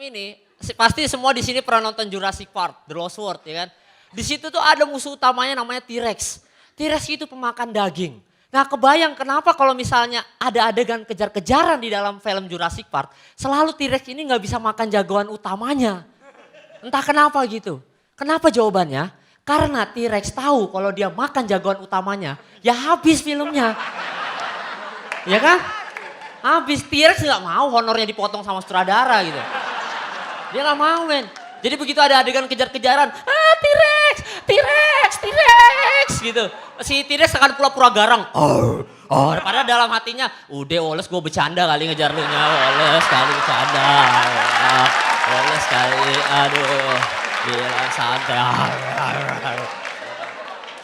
ini, pasti semua di sini pernah nonton Jurassic Park, The Lost World ya kan. Di situ tuh ada musuh utamanya namanya T-Rex. T-Rex itu pemakan daging. Nah kebayang kenapa kalau misalnya ada adegan kejar-kejaran di dalam film Jurassic Park, selalu T-Rex ini nggak bisa makan jagoan utamanya. Entah kenapa gitu. Kenapa jawabannya? Karena T-Rex tahu kalau dia makan jagoan utamanya, ya habis filmnya. Ya kan? Habis. T-Rex nggak mau honornya dipotong sama sutradara gitu. Dia nggak mau men. Jadi begitu ada adegan kejar-kejaran, T-Rex, T-Rex, T-Rex gitu. Si T-Rex akan pura-pura garang. Padahal dalam hatinya, udah Wallace gue bercanda kali ngejar lu nya. Wallace kali bercanda. Wallace kali, aduh. Gila santai.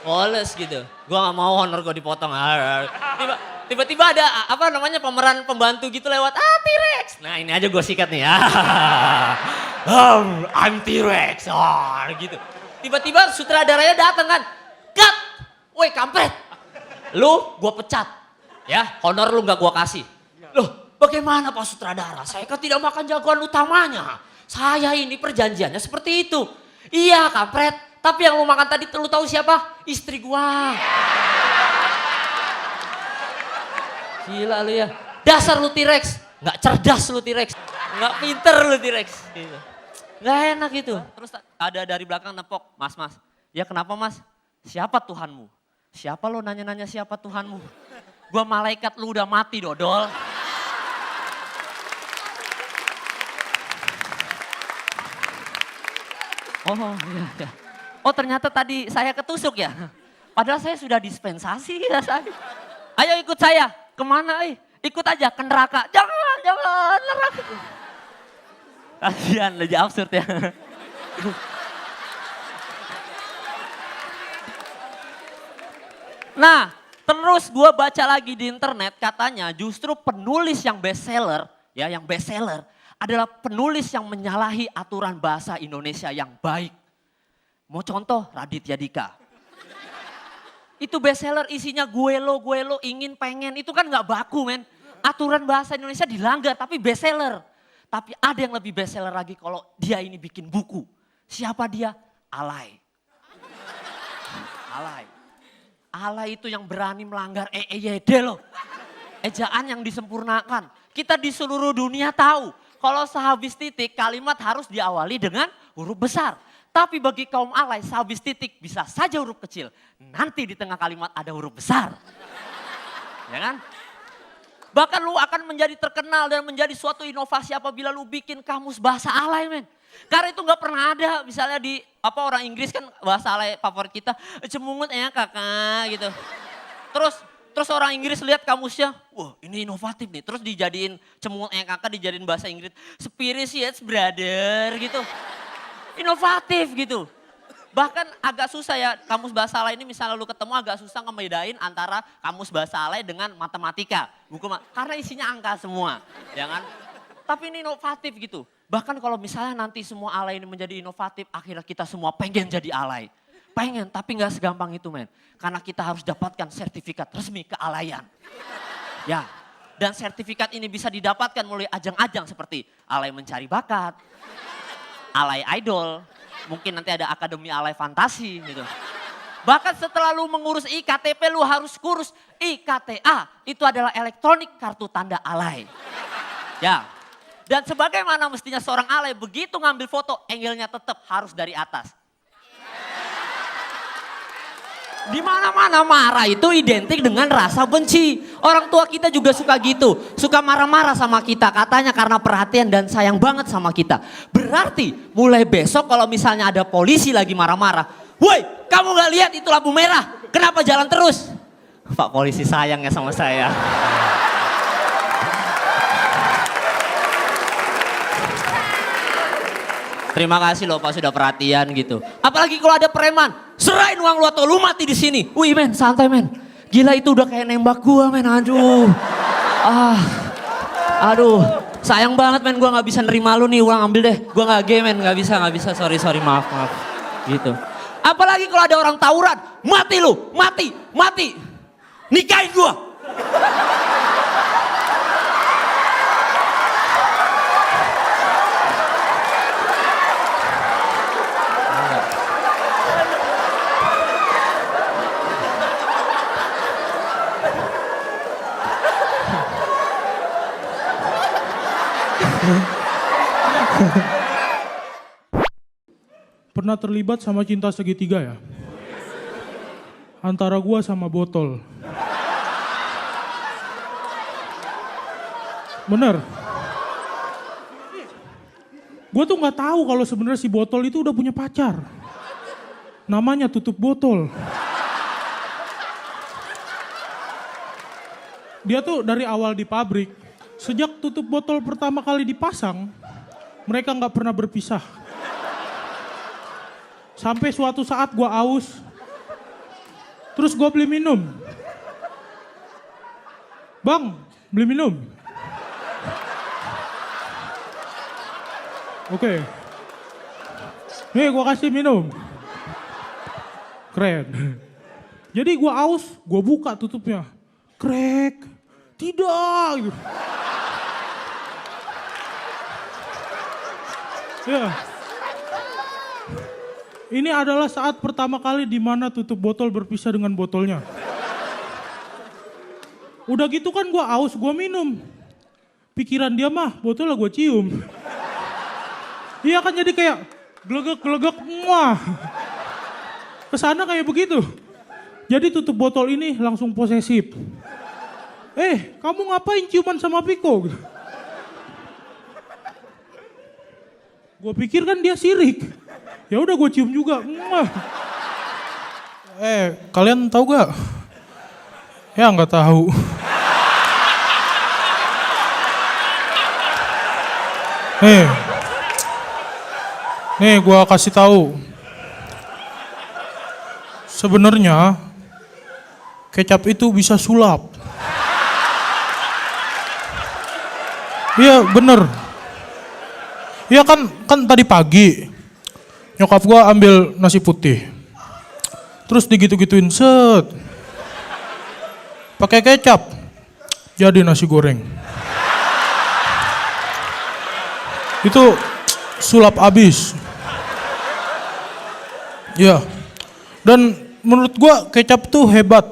Wallace gitu. Gue gak mau honor gue dipotong. Tiba-tiba ada apa namanya pemeran pembantu gitu lewat. T-Rex. Nah ini aja gue sikat nih ya. I'm T-Rex. Gitu. Tiba-tiba sutradaranya datang kan. Cut. Woi kampret. Lu gue pecat. Ya honor lu gak gue kasih. Loh bagaimana Pak Sutradara? Saya kan tidak makan jagoan utamanya. Saya ini perjanjiannya seperti itu. Iya kampret. Tapi yang lu makan tadi lu tahu siapa? Istri gua. Gila lu ya. Dasar lu T-Rex. Nggak cerdas lu T-Rex. Nggak pinter lu T-Rex. Gitu. Nggak enak gitu. Terus ada dari belakang nepok. Mas. Ya kenapa mas? Siapa Tuhanmu? Siapa lo nanya-nanya siapa Tuhanmu? Gua malaikat lu udah mati dodol. Oh iya. Oh ternyata tadi saya ketusuk ya. Padahal saya sudah dispensasi ya saya. Ayo ikut saya. Kemana Ikut aja ke neraka. Jangan neraka. Kasihan lebih absurd ya. Nah terus gue baca lagi di internet katanya justru penulis yang bestseller adalah penulis yang menyalahi aturan bahasa Indonesia yang baik. Mau contoh Raditya Dika. Itu bestseller isinya gue lo, ingin, pengen. Itu kan gak baku men. Aturan bahasa Indonesia dilanggar tapi bestseller. Tapi ada yang lebih bestseller lagi kalau dia ini bikin buku. Siapa dia? Alay. Alay itu yang berani melanggar EYD loh. Ejaan yang disempurnakan. Kita di seluruh dunia tahu. Kalau sehabis titik kalimat harus diawali dengan huruf besar. Tapi bagi kaum alay sehabis titik bisa saja huruf kecil. Nanti di tengah kalimat ada huruf besar. Ya kan? Bahkan lu akan menjadi terkenal dan menjadi suatu inovasi apabila lu bikin kamus bahasa alay men. Karena itu gak pernah ada misalnya di orang Inggris kan bahasa alay favorit kita. Cemungut ya kakak gitu. Terus orang Inggris lihat kamusnya, wah ini inovatif nih. Terus dijadiin cemungut ya kakak dijadiin bahasa Inggris. Spirituous brother gitu. Inovatif gitu. Bahkan agak susah ya kamus bahasa alay ini misalnya lu ketemu agak susah ngebedain antara kamus bahasa alay dengan matematika. Karena isinya angka semua. Ya kan? Tapi ini inovatif gitu. Bahkan kalau misalnya nanti semua alay ini menjadi inovatif akhirnya kita semua pengen jadi alay. Pengen tapi gak segampang itu men. Karena kita harus dapatkan sertifikat resmi kealayan. Ya. Dan sertifikat ini bisa didapatkan melalui ajang-ajang seperti alay mencari bakat. Alay idol, mungkin nanti ada akademi alay fantasi gitu. Bahkan setelah lu mengurus IKTP lu harus kurus IKTA. Itu adalah elektronik kartu tanda alay. Ya, dan sebagaimana mestinya seorang alay begitu ngambil foto angle-nya tetap harus dari atas. Di mana-mana marah itu identik dengan rasa benci. Orang tua kita juga suka gitu. Suka marah-marah sama kita. Katanya karena perhatian dan sayang banget sama kita. Berarti mulai besok kalau misalnya ada polisi lagi marah-marah. Woi kamu gak lihat itu lampu merah. Kenapa jalan terus? Pak polisi sayang ya sama saya. Terima kasih loh Pak sudah perhatian gitu. Apalagi kalau ada preman, serahin uang lu atau lu mati di sini. Wih men, santai men. Gila itu udah kayak nembak gua men, aduh. Aduh, sayang banget men gua nggak bisa nerima lu nih, uang ambil deh. Gua nggak gay men, nggak bisa, sorry maaf. Gitu. Apalagi kalau ada orang tawuran, mati lu, mati. Nikahin gua. Pernah terlibat sama cinta segitiga ya? Antara gua sama botol. Bener. Gua tuh nggak tahu kalau sebenarnya si botol itu udah punya pacar. Namanya tutup botol. Dia tuh dari awal di pabrik, sejak tutup botol pertama kali dipasang, mereka nggak pernah berpisah. Sampai suatu saat gua aus, terus gua beli minum. Bang, beli minum. Oke. Nih gua kasih minum. Keren. Jadi gua aus, gua buka tutupnya. Krek. Tidak. Gitu. Ya. Ini adalah saat pertama kali di mana tutup botol berpisah dengan botolnya. Udah gitu kan gua aus, gua minum. Pikiran dia mah botolnya gua cium. Iya kan jadi kayak gelegek-gelegek muah. Kesana kayak begitu. Jadi tutup botol ini langsung posesif. Kamu ngapain ciuman sama Piko? Gue pikir kan dia sirik. Ya udah gue cium juga. Kalian tahu gak? Ya nggak tahu. Nih gue kasih tahu. Sebenarnya kecap itu bisa sulap. Iya bener. Iya kan tadi pagi nyokap gue ambil nasi putih. Terus digitu-gituin set. Pakai kecap. Jadi nasi goreng. Itu sulap abis. Iya. Dan menurut gua kecap tuh hebat.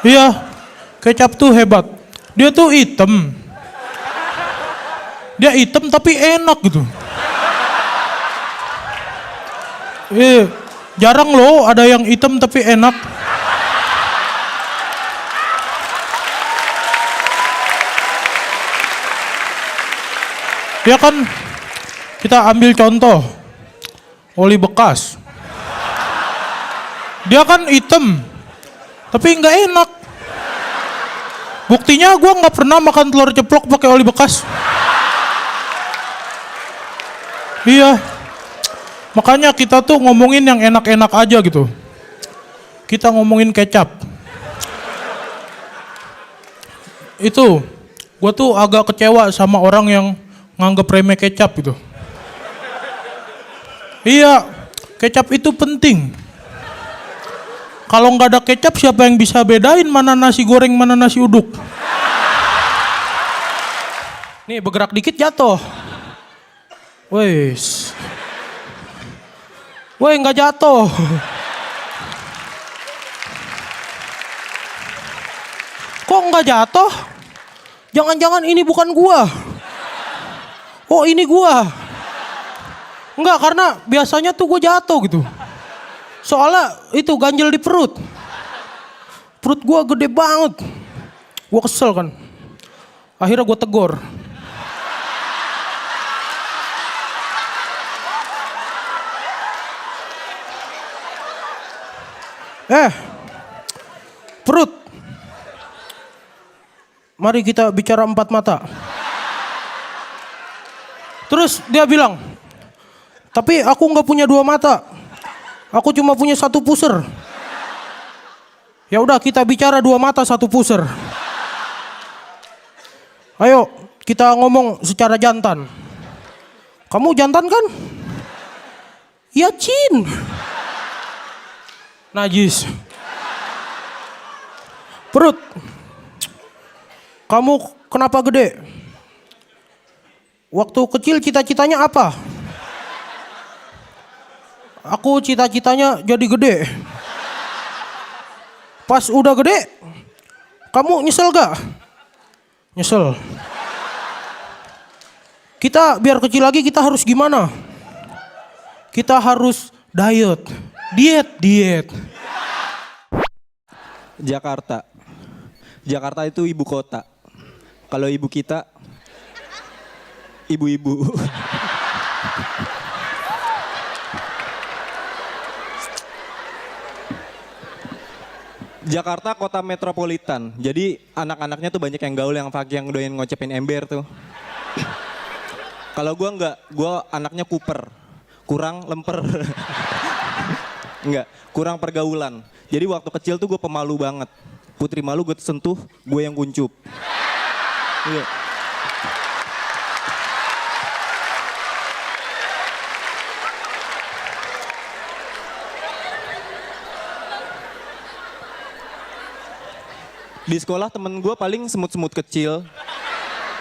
Iya, kecap tuh hebat. Dia tuh hitam. Dia hitam tapi enak gitu. Jarang loh ada yang hitam tapi enak. Ya kan, kita ambil contoh, oli bekas. Dia kan hitam, tapi nggak enak. Buktinya gue nggak pernah makan telur ceplok pakai oli bekas. Iya, makanya kita tuh ngomongin yang enak-enak aja gitu. Kita ngomongin kecap. Itu, gue tuh agak kecewa sama orang yang nganggep remeh kecap gitu. Iya, kecap itu penting. Kalau nggak ada kecap siapa yang bisa bedain mana nasi goreng mana nasi uduk? Nih bergerak dikit jatuh. Wes. Woi nggak jatuh. Kok nggak jatuh? Jangan-jangan ini bukan gua. Oh ini gua. Enggak, karena biasanya tuh gua jatuh gitu. Soalnya itu ganjel di perut. Perut gua gede banget. Gua kesel kan. Akhirnya gua tegur. Perut. Mari kita bicara empat mata. Terus dia bilang, tapi aku nggak punya dua mata, aku cuma punya satu puser. Ya udah kita bicara dua mata satu puser. Ayo kita ngomong secara jantan. Kamu jantan kan? Ya Cin. Najis. Perut. Kamu kenapa gede? Waktu kecil cita-citanya apa? Aku cita-citanya jadi gede. Pas udah gede, kamu nyesel gak? Nyesel. Kita biar kecil lagi kita harus gimana? Kita harus diet. Diet. Jakarta. Jakarta itu ibu kota. Kalau ibu kita, ibu-ibu. Jakarta kota metropolitan. Jadi anak-anaknya tuh banyak yang gaul, yang fakir, yang doyan ngocepin ember tuh. Kalau gua enggak, gua anaknya kuper. Kurang lemper. Enggak, kurang pergaulan. Jadi waktu kecil tuh gue pemalu banget. Putri malu gue sentuh, gue yang kuncup. Iya. Di sekolah temen gue paling semut-semut kecil,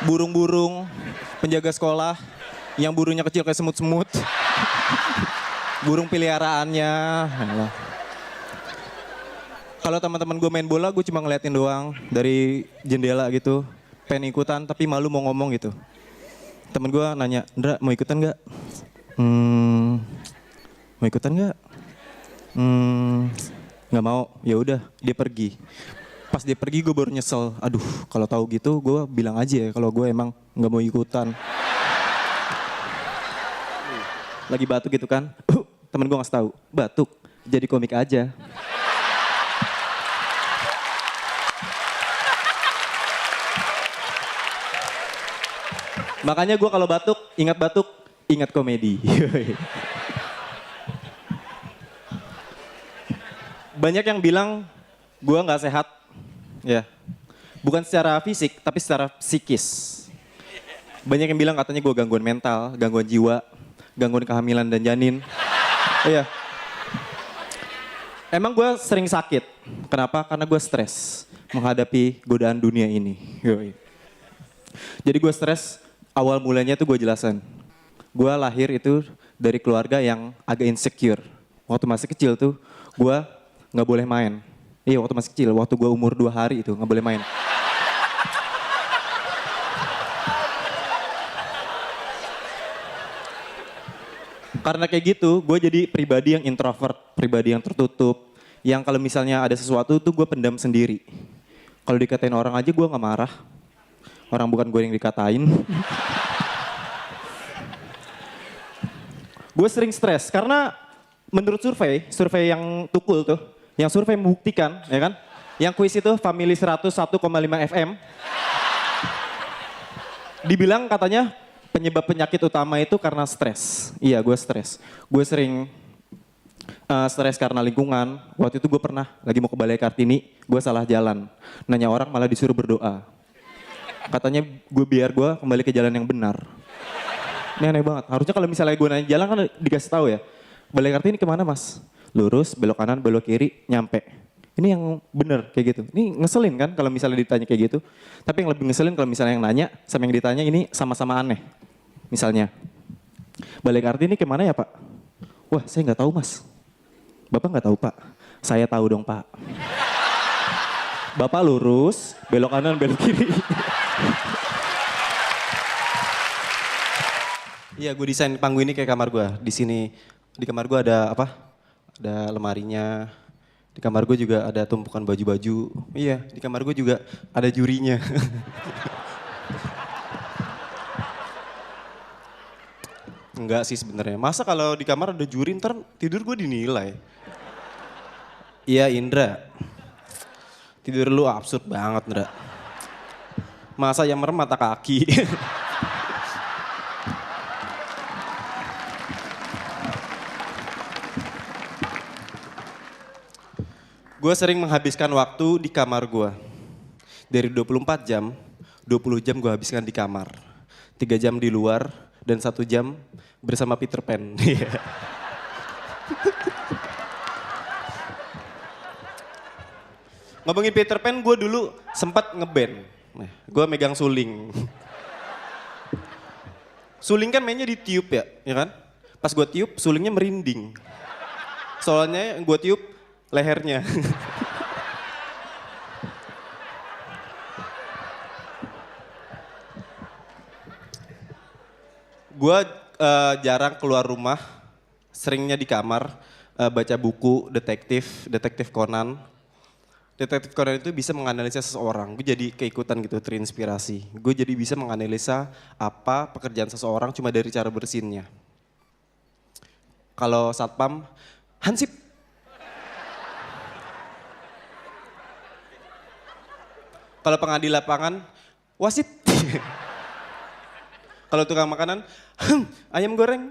burung-burung, penjaga sekolah, yang burungnya kecil kayak semut-semut. Burung peliharaannya. Kalau teman-teman gue main bola, gue cuma ngeliatin doang dari jendela gitu. Pengen ikutan tapi malu mau ngomong gitu. Temen gue nanya, Ndra mau ikutan nggak? Mau ikutan nggak? Nggak mau. Ya udah, dia pergi. Pas dia pergi gue baru nyesel. Aduh, kalau tahu gitu gue bilang aja ya kalau gue emang nggak mau ikutan. Lagi batuk gitu kan, temen gue ngasih tahu, batuk, jadi komik aja. Makanya gue kalau batuk, ingat komedi. Banyak yang bilang gue nggak sehat, ya, bukan secara fisik tapi secara psikis. Banyak yang bilang katanya gue gangguan mental, gangguan jiwa, gangguan kehamilan dan janin. Iya. Emang gue sering sakit. Kenapa? Karena gue stres menghadapi godaan dunia ini. Yoi. Jadi gue stres, awal mulanya tuh gue jelasin. Gue lahir itu dari keluarga yang agak insecure. Waktu masih kecil tuh gue gak boleh main. Iya waktu masih kecil, waktu gue umur 2 hari itu gak boleh main. Karena kayak gitu, gue jadi pribadi yang introvert, pribadi yang tertutup. Yang kalau misalnya ada sesuatu tuh gue pendam sendiri. Kalau dikatain orang aja gue gak marah. Orang bukan gue yang dikatain. Gue sering stres karena menurut survei yang Tukul tuh, yang survei membuktikan, ya kan? Yang kuis itu Family 101,5 FM. Dibilang katanya penyebab penyakit utama itu karena stres. Iya, gue stres. Gue sering stres karena lingkungan. Waktu itu gue pernah lagi mau ke Balai Kartini, gue salah jalan. Nanya orang malah disuruh berdoa. Katanya biar gue kembali ke jalan yang benar. Ini aneh banget. Harusnya kalau misalnya gue nanya jalan kan dikasih tahu ya. Balai Kartini kemana mas? Lurus, belok kanan, belok kiri, nyampe. Ini yang bener kayak gitu. Ini ngeselin kan kalau misalnya ditanya kayak gitu. Tapi yang lebih ngeselin kalau misalnya yang nanya sama yang ditanya ini sama-sama aneh. Misalnya, Balai Kartini kemana ya pak? Wah saya nggak tahu mas. Bapak nggak tahu pak? Saya tahu dong pak. Bapak lurus, belok kanan, belok kiri. Iya, gue desain panggung ini kayak kamar gue. Di sini, di kamar gue ada apa? Ada lemarinya. Di kamar gue juga ada tumpukan baju-baju. Iya, di kamar gue juga ada jurinya. Enggak sih sebenarnya. Masa kalau di kamar ada juri ntar tidur gue dinilai. Iya Indra. Tidur lu absurd banget Indra. Masa yang merem mata kaki. Gue sering menghabiskan waktu di kamar gue. Dari 24 jam, 20 jam gue habiskan di kamar. 3 jam di luar dan 1 jam bersama Peter Pan. Ngomongin Peter Pan, gue dulu sempat ngeband. Nah, gue megang suling. Suling kan mainnya ditiup ya kan? Pas gue tiup, sulingnya merinding. Soalnya gue tiup lehernya. Gue jarang keluar rumah, seringnya di kamar, baca buku detektif Conan. Detektif Conan itu bisa menganalisa seseorang, gue jadi keikutan gitu, terinspirasi. Gue jadi bisa menganalisa apa pekerjaan seseorang cuma dari cara bersinnya. Kalau satpam, Hansip. Kalau pengadil lapangan, wasit. Kalau tukang makanan, ayam goreng.